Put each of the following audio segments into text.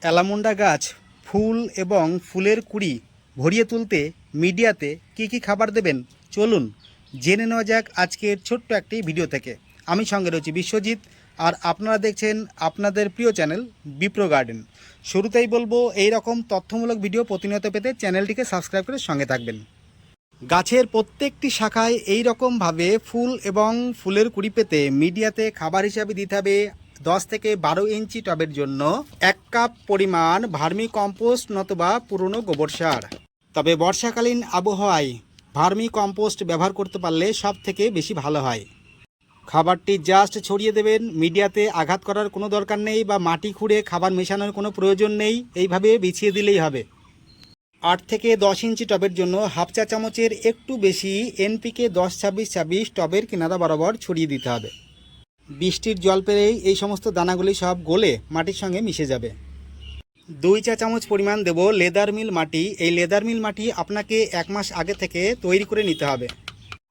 Allamanda গাছ ফুল এবং ফুলের কুড়ি ভরিয়ে তুলতে মিডিয়াতে কি খাবার দেবেন চলুন জেনে নেওয়া যাক আজকের ছোট্ট একটি ভিডিও থেকে। আমি সঙ্গে রয়েছি বিশ্বজিৎ, আর আপনারা দেখছেন আপনাদের প্রিয় চ্যানেল বিপ্রো গার্ডেন। শুরুতেই বলবো এই রকম তথ্যমূলক ভিডিও প্রতিনিয়ত পেতে চ্যানেলটিকে সাবস্ক্রাইব করে সঙ্গে থাকবেন। গাছের প্রত্যেকটি শাখায় এই রকমভাবে ফুল এবং ফুলের কুড়ি পেতে মিডিয়াতে খাবার হিসাবে দিতে হবে 10 থেকে 12 ইঞ্চি টবের জন্য 1 কাপ পরিমাণ ভার্মি কম্পোস্ট নতুবা পুরনো গোবর সার। তবে বর্ষাকালীন আবহাওয়ায় ভার্মি কম্পোস্ট ব্যবহার করতে পারলে সব থেকে বেশি ভালো হয়। খাবারটি জাস্ট ছড়িয়ে দেবেন, মিডিয়াতে আঘাত করার কোনো দরকার নেই বা মাটি খুঁড়ে খাবার মেশানোর কোনো প্রয়োজন নেই, এইভাবে বিছিয়ে দিলেই হবে। 8 থেকে 10 ইঞ্চি টবের জন্য হাফ চা চামচের একটু বেশি এনপিকে 10-26-26 টবের কিনারা বরাবর ছড়িয়ে দিতে হবে। বৃষ্টির জল পেলেই এই সমস্ত দানাগুলি সব গলে মাটির সঙ্গে মিশে যাবে। 2 চা চামচ পরিমাণ দেব লেদার মিল মাটি। এই লেদার মিল মাটি আপনাকে 1 মাস আগে থেকে তৈরি করে নিতে হবে।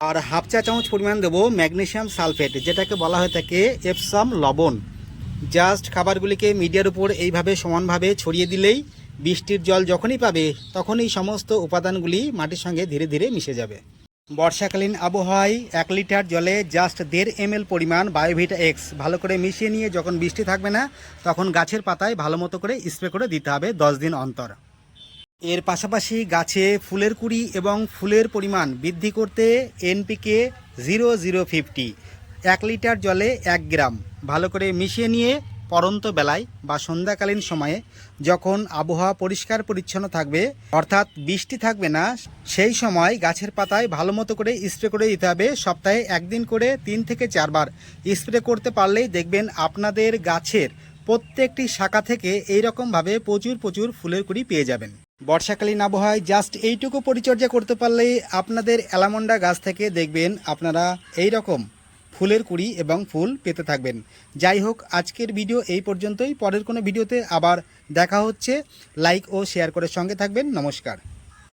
আর হাফ চা চামচ পরিমাণ দেব ম্যাগনেসিয়াম সালফেট, যেটাকে বলা হয়ে থাকে এপসাম লবণ। জাস্ট খাবারগুলিকে মিডিয়ার উপর এইভাবে সমানভাবে ছড়িয়ে দিলেই বৃষ্টির জল যখনই পাবে তখনই সমস্ত উপাদানগুলি মাটির সঙ্গে ধীরে ধীরে মিশে যাবে। বর্ষাকালীন আবহাওয়ায় 1 লিটার জলে জাস্ট 1.5 ml পরিমাণ বায়োভিটা এক্স ভালো করে মিশিয়ে নিয়ে যখন বৃষ্টি থাকবে না তখন গাছের পাতায় ভালো মতো করে স্প্রে করে দিতে হবে 10 দিন অন্তর। এর পাশাপাশি গাছে ফুলের কুড়ি এবং ফুলের পরিমাণ বৃদ্ধি করতে এনপিকে 0050 1 লিটার জলে 1 গ্রাম ভালো করে মিশিয়ে নিয়ে পরন্ত বেলায় বা সন্ধ্যাকালীন সময়ে যখন আবহাওয়া পরিষ্কার পরিচ্ছন্ন থাকবে অর্থাৎ বৃষ্টি থাকবে না, সেই সময় গাছের পাতায় ভালো মতো করে স্প্রে করে দিতে হবে। সপ্তাহে 1 দিন করে 3 থেকে 4 বার স্প্রে করতে পারলেই দেখবেন আপনাদের গাছের প্রত্যেকটি শাখা থেকে এইরকমভাবে প্রচুর ফুলের কুড়ি পেয়ে যাবেন। বর্ষাকালীন আবহাওয়ায় জাস্ট এইটুকু পরিচর্যা করতে পারলেই আপনাদের অ্যালামন্ডা গাছ থেকে দেখবেন আপনারা এই রকম ফুলের কুড়ি এবং ফুল পেতে থাকবেন। যাই হোক, আজকের ভিডিও এই পর্যন্তই। পরের কোনো ভিডিওতে আবার দেখা হচ্ছে। লাইক ও শেয়ার করে সঙ্গে থাকবেন। নমস্কার।